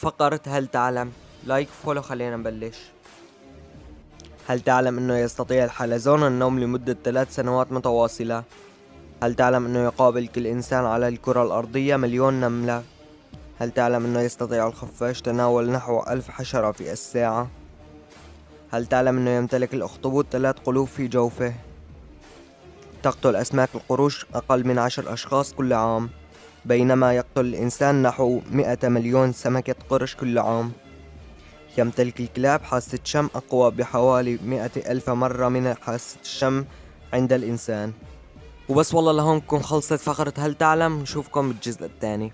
فقرة هل تعلم؟ لايك فولو، خلينا نبلش. هل تعلم انه يستطيع الحلزون النوم لمدة 3 سنوات متواصلة؟ هل تعلم انه يقابل كل انسان على الكرة الارضية مليون نملة؟ هل تعلم انه يستطيع الخفاش تناول نحو 1000 حشرة في الساعة؟ هل تعلم انه يمتلك الاخطبوط 3 قلوب في جوفه؟ تقتل اسماك القروش اقل من 10 اشخاص كل عام، بينما يقتل الانسان نحو 100 مليون سمكة قرش كل عام. يمتلك الكلاب حاسة شم أقوى بحوالي 100,000 مرة من حاسة الشم عند الإنسان. وبس والله، لهون تكون خلصت فقرة هل تعلم. نشوفكم بالجزء الثاني.